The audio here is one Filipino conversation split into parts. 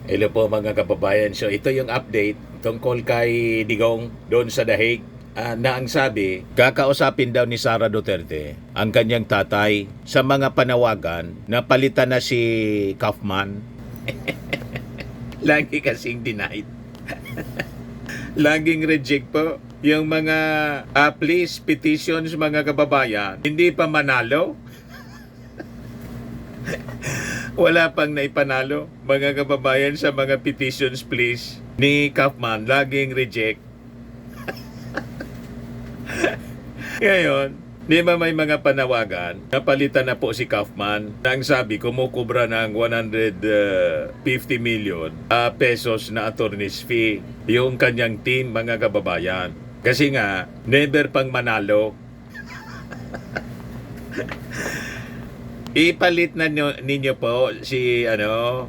Hello po mga kababayan. So ito yung update tungkol kay Digong doon sa Dahig. Na ang sabi, kakausapin daw ni Sara Duterte ang kanyang tatay sa mga panawagan na palitan na si Kaufman. Lagi kasing denied. Laging reject po yung mga please petitions mga kababayan. Hindi pa manalo. Wala pang naipanalo mga kababayan sa mga petitions please ni Kaufman, laging reject. Ngayon, di ba may mga panawagan, napalitan na po si Kaufman na ang sabi kumukubra ng 150 million pesos na attorney's fee yung kanyang team mga kababayan. Kasi nga, never pang manalo. Ipalit na ninyo po si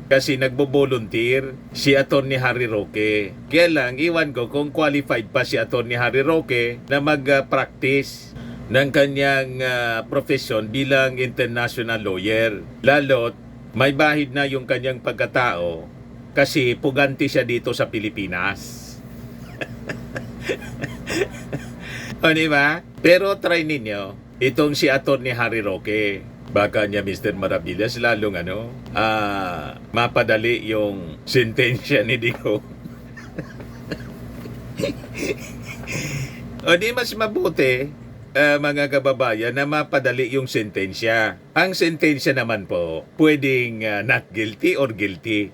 kasi nagbo-volunteer si Attorney Harry Roque. Kaya lang iwan ko kung qualified pa si Attorney Harry Roque na mag-practice ng kanyang profession bilang international lawyer. Lalo't may bahid na yung kanyang pagkatao kasi puganti siya dito sa Pilipinas. O diba? Pero try ninyo itong si Attorney Harry Roque. Baka niya Mr. Maravillas lalong mapadali yung sentensya ni Digong. O di mas mabuti mga kababayan na mapadali yung sentensya. Ang sentensya naman po pwedeng not guilty or guilty.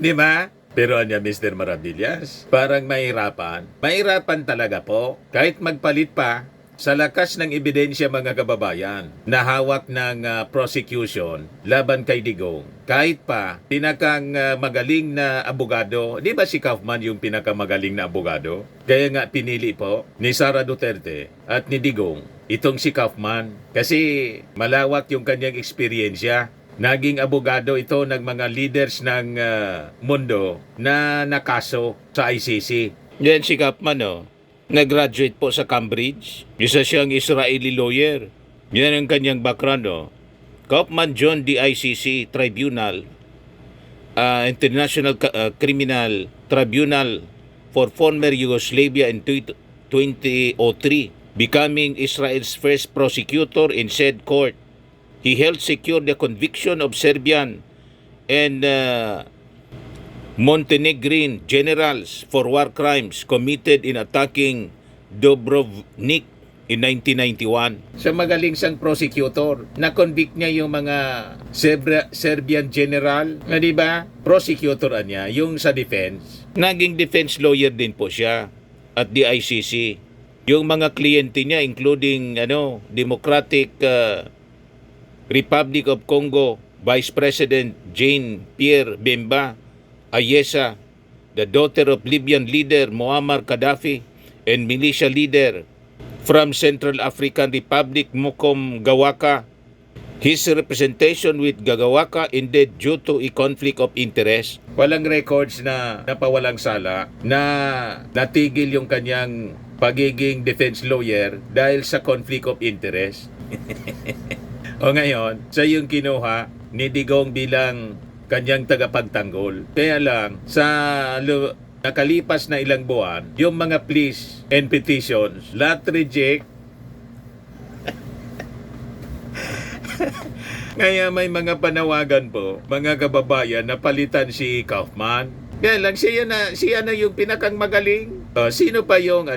Di ba? Pero niya Mr. Maravillas, parang mahirapan. Mahirapan talaga po kahit magpalit pa sa lakas ng ebidensya mga kababayan na hawak ng prosecution laban kay Digong. Kahit pa pinakang magaling na abogado, di ba si Kaufman yung pinakamagaling na abogado? Kaya nga pinili po ni Sara Duterte at ni Digong itong si Kaufman kasi malawak yung kanyang eksperyensya. Naging abogado ito ng mga leaders ng mundo na nakaso sa ICC. Yan si Kaufman nag-graduate po sa Cambridge. Isa siyang Israeli lawyer. Yan ang kanyang background. Kaufman John the ICC Tribunal, International Criminal Tribunal for former Yugoslavia in 2003, becoming Israel's first prosecutor in said court. He helped secure the conviction of Serbian and Montenegrin generals for war crimes committed in attacking Dubrovnik in 1991. Sa magaling siyang prosecutor, na-convict niya yung mga Serbian general, na di ba? Prosecutor niya, yung sa defense. Naging defense lawyer din po siya at the ICC. Yung mga kliyente niya including Democratic Republic of Congo Vice President Jean-Pierre Bemba Ayesa, the daughter of Libyan leader Muammar Gaddafi, and militia leader from Central African Republic Mokom Gawaka. His representation with Gagawaka ended due to a conflict of interest. Walang records na napawalang sala na natigil yung kanyang pagiging defense lawyer dahil sa conflict of interest. O ngayon, siya yung kinuha ni Digong bilang kanyang tagapagtanggol. Kaya lang, sa nakalipas na ilang buwan, yung mga pleas and petitions, lahat reject. Kaya may mga panawagan po, mga kababayan, na palitan si Kaufman. Kaya lang, siya na yung pinakang magaling. Sino pa yung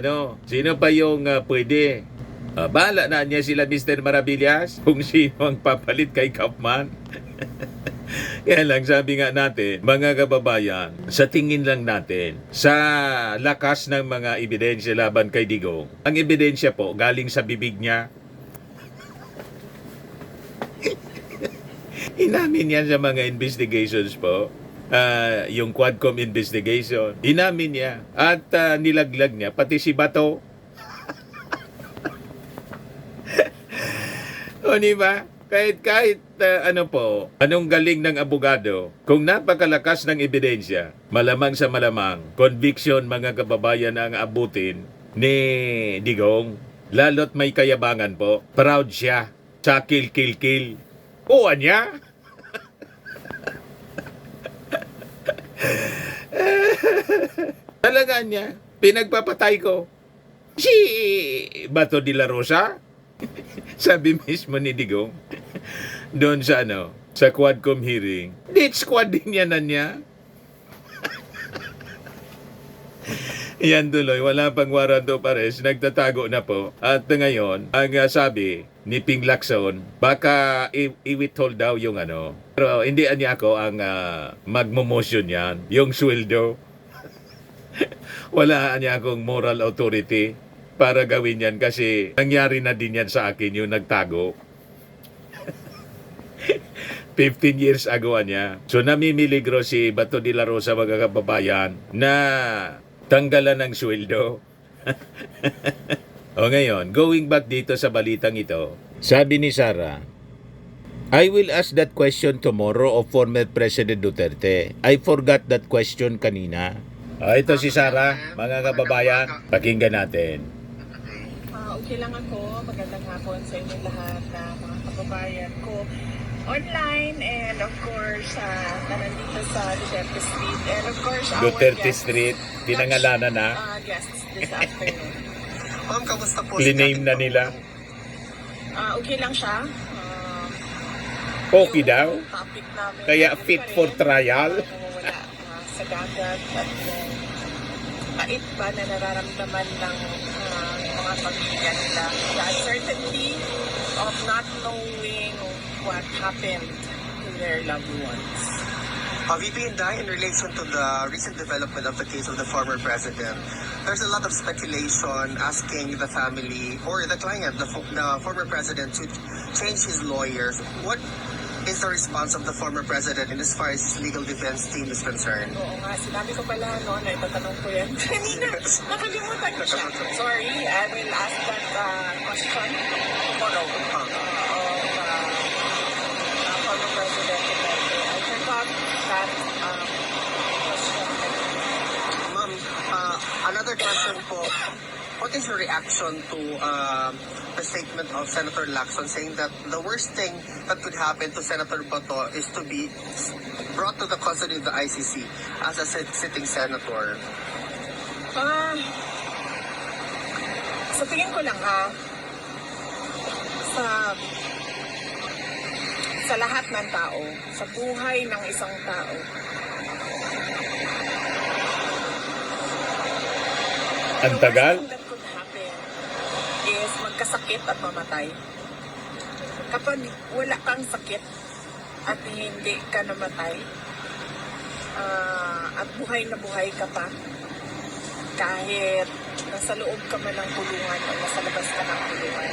pwede? Bahala na niya sila Mr. Maravillas kung sino ang papalit kay Kaufman. Kaya lang sabi nga natin, mga kababayan, sa tingin lang natin, sa lakas ng mga ebidensya laban kay Digong, ang ebidensya po galing sa bibig niya. Inamin yan sa mga investigations po. Yung Quadcom investigation, inamin niya. At nilaglag niya, pati si Bato. O diba? Kahit anong galing ng abogado, kung napakalakas ng ebidensya, malamang sa malamang, conviction mga kababayan ang abutin ni Digong. Lalo't may kayabangan po. Proud siya sa kill. Kuha niya. Talaga niya, pinagpapatay ko. Si Bato de la Rosa? Sabi mismo ni Digong, doon sa sa Quadcom hearing, death squad din yan na niya. Yan tuloy, wala pang warrant of arrest, nagtatago na po. At ngayon, ang sabi ni Ping Lacson, baka i-withhold daw yung Pero hindi niya ako ang magmo-motion yan, yung sweldo. Wala niya akong moral authority para gawin yan kasi nangyari na din yan sa akin yung nagtago. 15 years ago niya. So namimiligro si Bato de la Rosa, mga kababayan, na tanggalan ng sweldo. O ngayon, going back dito sa balitang ito, sabi ni Sara, I will ask that question tomorrow of former President Duterte. I forgot that question kanina. Ito si Sara, mga kababayan, pakinggan natin. Okay lang ako. Magandang hapon sa inyo lahat na mga kababayan ko online, and of course nandito sa Duterte Street, and of course our Duterte guests, Street, pinangalanan na. guests this afternoon. Ma'am, kamusta po? Liname na nila. Okay lang siya. Okay daw. Yung topic namin, Kaya ano fit pa rin, for trial. Wala sa dagat at pait ba na nararamdaman ng mga pamilya nila. The uncertainty of not knowing what happened to their loved ones. VP Inday, in relation to the recent development of the case of the former president, there's a lot of speculation asking the family or the client, the former president, to change his lawyers. What is the response of the former president in as far as his legal defense team is concerned? Oo nga, sinabi ko pala na itatanong ko yan. Kanina, nakalimutan ko siya. Sorry, I will ask that question tomorrow of former president. I forgot that question. Ma'am, another question po. What is your reaction to the statement of Senator Lacson saying that the worst thing that could happen to Senator Bato is to be brought to the custody of the ICC as a sitting senator? Sa tingin ko lang sa lahat ng tao, sa buhay ng isang tao, Ang tagal. that could happen is magkasakit at mamatay. Kapag wala kang sakit at hindi ka namatay, at buhay na buhay ka pa, kahit nasa loob ka man ng kulungan o nasa labas ka ng kulungan.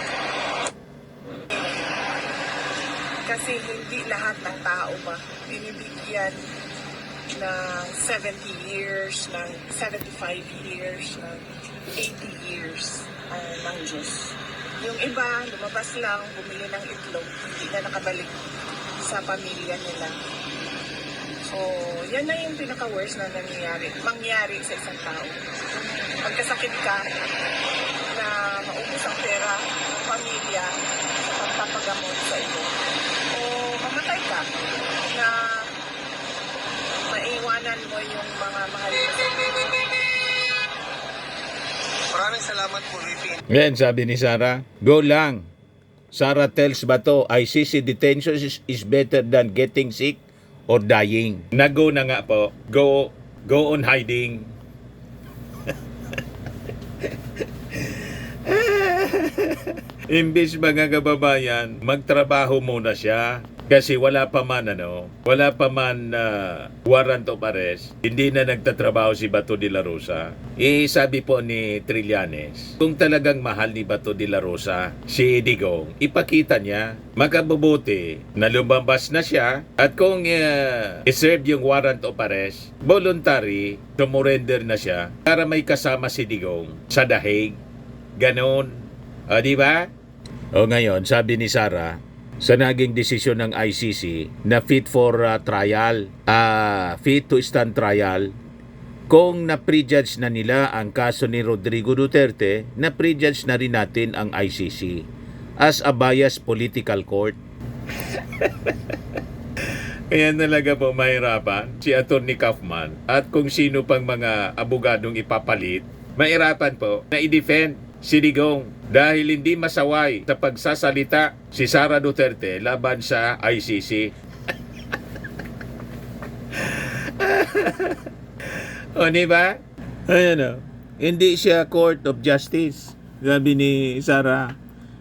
Kasi hindi lahat ng tao ba binibigyan ng 70 years, ng 75 years, ng 80 years ng Diyos. Yung iba, lumabas lang, bumili ng itlog, hindi na nakabalik sa pamilya nila. So, yan na yung pinaka-worst na mangyari sa isang tao. Kung magkasakit ka, na maubos ang pera ng pamilya sa pagpapagamot sa iyo, o mamatay ka, na maiwanan mo yung mga mahal mo sa buhay. Maraming salamat po, VP. Ngayon, sabi ni Sara, go lang. Sara tells Bato, ICC detention is better than getting sick or dying. Nag-go na nga po. Go on hiding. Imbis mga kababayan, magtrabaho muna siya. Kasi wala pa man warrant of arrest, hindi na nagtatrabaho si Bato de la Rosa. Sabi po ni Trillanes, kung talagang mahal ni Bato de la Rosa si Digong, ipakita niya, makabubuti na lumabas na siya, at kung iserve yung warrant of arrest, voluntary, sumurrender na siya para may kasama si Digong sa dahig. Ganon. Di ba? O ngayon, sabi ni Sara, sa naging desisyon ng ICC na fit for trial, fit to stand trial, kung na-prejudge na nila ang kaso ni Rodrigo Duterte, na-prejudge na rin natin ang ICC as a biased political court. Kaya talaga po mahirapan si Atty. Kaufman at kung sino pang mga abogadong ipapalit, mahirapan po na i-defend si Digong dahil hindi masaway sa pagsasalita si Sara Duterte laban sa ICC. O, di ba? Ayan o. Hindi siya Court of Justice. Sabi ni Sara.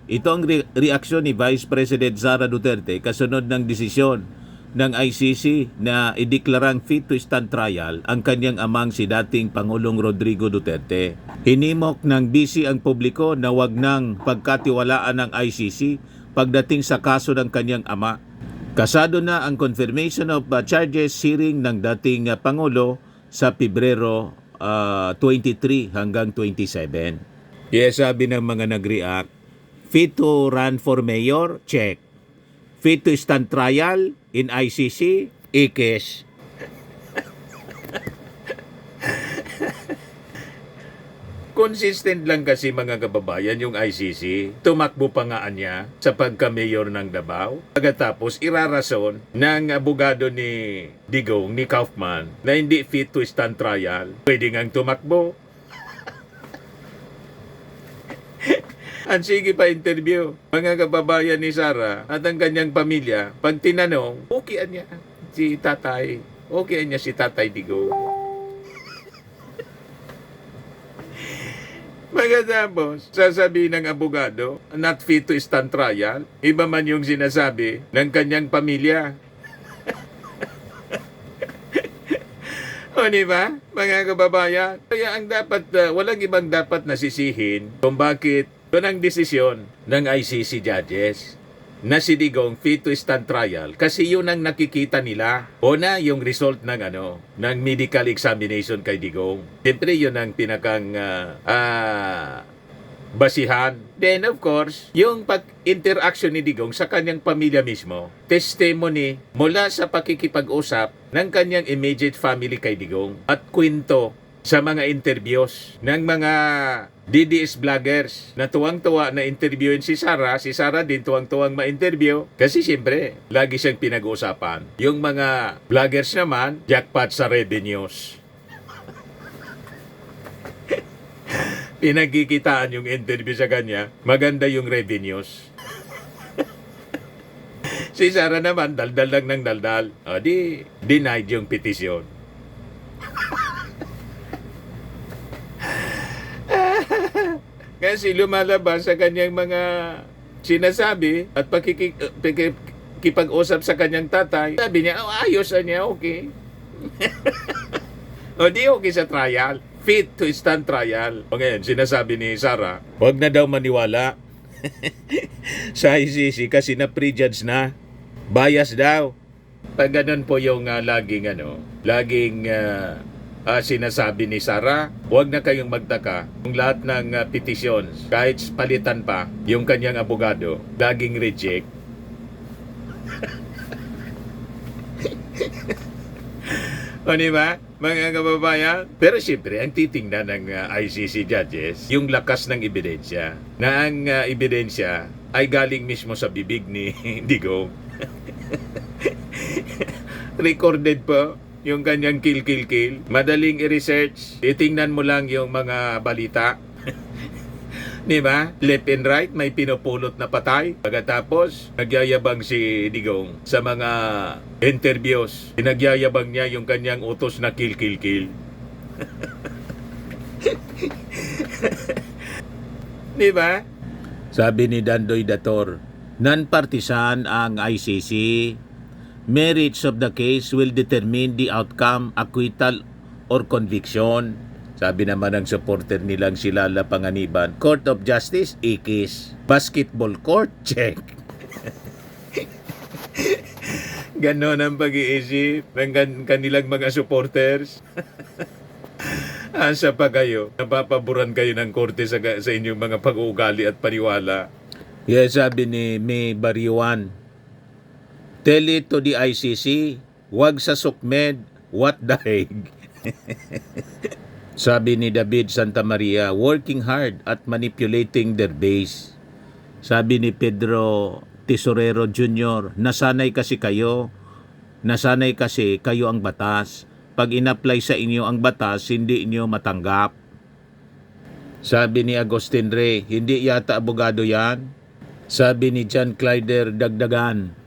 Ito ang reaksyon ni Vice President Sara Duterte kasunod ng desisyon ng ICC na ideklarang fit to stand trial ang kanyang amang si dating Pangulong Rodrigo Duterte. Hinimok ng BC ang publiko na wag nang pagkatiwalaan ng ICC pagdating sa kaso ng kanyang ama. Kasado na ang confirmation of charges hearing ng dating Pangulo sa Pebrero 23 hanggang 27. Kaya sabi ng mga nag-react, fit to run for mayor? Check. Fit to stand trial in ICC? Ikes. Consistent lang kasi mga kababayan yung ICC. Tumakbo pa nga niya sa pagka-mayor ng Davao. Pagkatapos irarason ng abogado ni Digong, ni Kaufman, na hindi fit to stand trial. Pwede ngang tumakbo. Ang sige pa interview, mga kababayan ni Sara at ang kanyang pamilya, pag tinanong, okay niya si tatay. Okay niya si tatay Digong. Pagkatapos, sasabihin ng abogado, not fit to stand trial, iba man yung sinasabi ng kanyang pamilya. O, diba, mga kababayan? Kaya ang dapat, walang ibang dapat nasisihin kung bakit doon ang desisyon ng ICC judges na si Digong fit to stand trial kasi yun ang nakikita nila o na yung result ng ng medical examination kay Digong. Siyempre yun ang pinakang basihan. Then of course, yung pag-interaction ni Digong sa kanyang pamilya mismo, testimony mula sa pakikipag-usap ng kanyang immediate family kay Digong at kwento sa mga interviews ng mga DDS vloggers na tuwang-tuwa na interviewin si Sara din tuwang-tuwang ma-interview kasi siyempre, lagi siyang pinag-uusapan. Yung mga vloggers naman, jackpot sa revenues. Pinagkikitaan yung interview sa kanya, maganda yung revenues. Si Sara naman, daldal lang ng daldal. O di, denied yung petisyon. Kasi lumalabas sa kanyang mga sinasabi at pakikipag-usap sa kanyang tatay. Sabi niya, ayos niya, okay. O di okay sa trial. Fit to stand trial. O ngayon, sinasabi ni Sara, huwag na daw maniwala sa ICC kasi na-prejudge na. Bias daw. Pag ganun po yung laging sinasabi ni Sara, huwag na kayong magtaka kung lahat ng petisyon, kahit palitan pa yung kanyang abogado, laging reject. O diba, mga kababayan? Pero siyempre, ang titingnan ng ICC judges, yung lakas ng ebidensya. Na ang ebidensya ay galing mismo sa bibig ni Digong. Recorded po yung kanyang kill. Madaling i-research. Titingnan mo lang yung mga balita. Di ba? Left and right, may pinupulot na patay. Pagkatapos, nagyayabang si Digong sa mga interviews. Pinagyayabang niya yung kanyang utos na kill. Di ba? Sabi ni Dandoy Dator, non-partisan ang ICC. Merits of the case will determine the outcome, acquittal, or conviction. Sabi naman ng supporter nilang si Lala Panganiban, Court of Justice, ikis. Basketball court, check. Ganon ang pag-iisip ng kanilang mga supporters. Asa pa kayo? Napapaboran kayo ng korte sa inyong mga pag-uugali at paniwala. Yes, sabi ni May Bariwan, tell it to the ICC, wag sa SOCMED, what the heck? Sabi ni David Santa Maria, working hard at manipulating their base. Sabi ni Pedro Tesorero Jr., nasanay kasi kayo Nasanay kasi kayo ang batas. Pag in-apply sa inyo ang batas, hindi inyo matanggap. Sabi ni Agustin Rey, hindi yata abogado yan. Sabi ni John Clyder Dagdagan,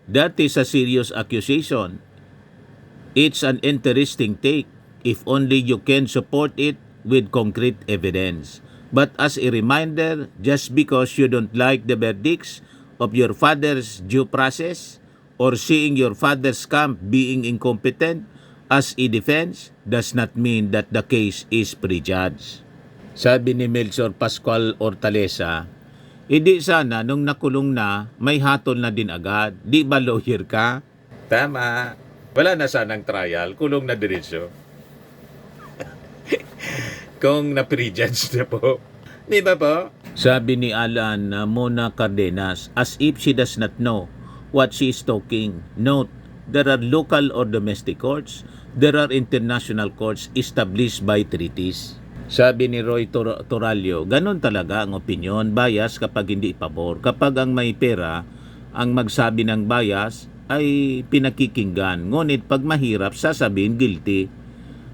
that is a serious accusation. It's an interesting take if only you can support it with concrete evidence. But as a reminder, just because you don't like the verdicts of your father's due process or seeing your father's camp being incompetent as a defense does not mean that the case is prejudged. Sabi ni Melchor Pascual Hortaleza, hindi sana nung nakulong na, may hatol na din agad. Di ba lawyer ka? Tama. Wala na sanang trial, kulong na diretso. Kung na-prejudge na po. Di ba po? Sabi ni Alan Mona Cardenas, as if she does not know what she is talking. Note, there are local or domestic courts. There are international courts established by treaties. Sabi ni Roy Toralio, ganun talaga ang opinion, bias kapag hindi pabor. Kapag ang may pera, ang magsabi ng bias ay pinakikinggan. Ngunit pag mahirap, sasabihin guilty.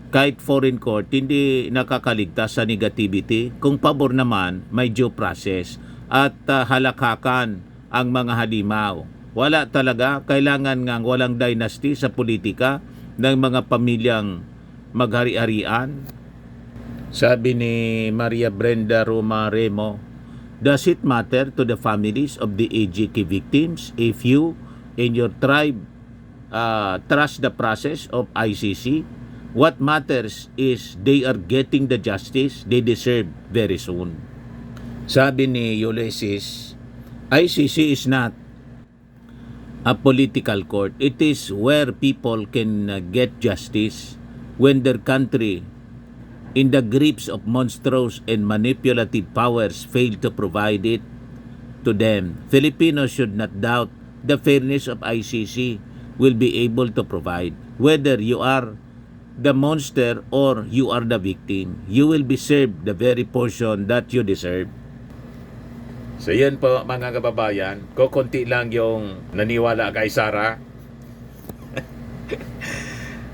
Kahit foreign court, hindi nakakaligtas sa negativity. Kung pabor naman, may due process. At halakhakan ang mga halimaw. Wala talaga, kailangan nga walang dynasty sa politika ng mga pamilyang maghari-harian. Sabi ni Maria Brenda Roma Remo, does it matter to the families of the AGK victims if you and your tribe trust the process of ICC? What matters is they are getting the justice they deserve very soon. Sabi ni Ulysses, ICC is not a political court. It is where people can get justice when their country in the grips of monstrous and manipulative powers fail to provide it to them. Filipinos should not doubt the fairness of ICC will be able to provide. Whether you are the monster or you are the victim, you will be served the very portion that you deserve. So yan po mga kababayan, kukunti lang yung naniwala kay Sara.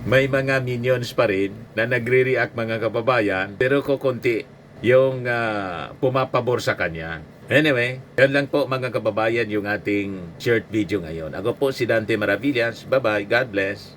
May mga minions pa rin na nagre-react mga kababayan, pero kukunti yung pumapabor sa kanya. Anyway, yan lang po mga kababayan yung ating short video ngayon. Ako po si Dante Maravillas. Bye-bye. God bless.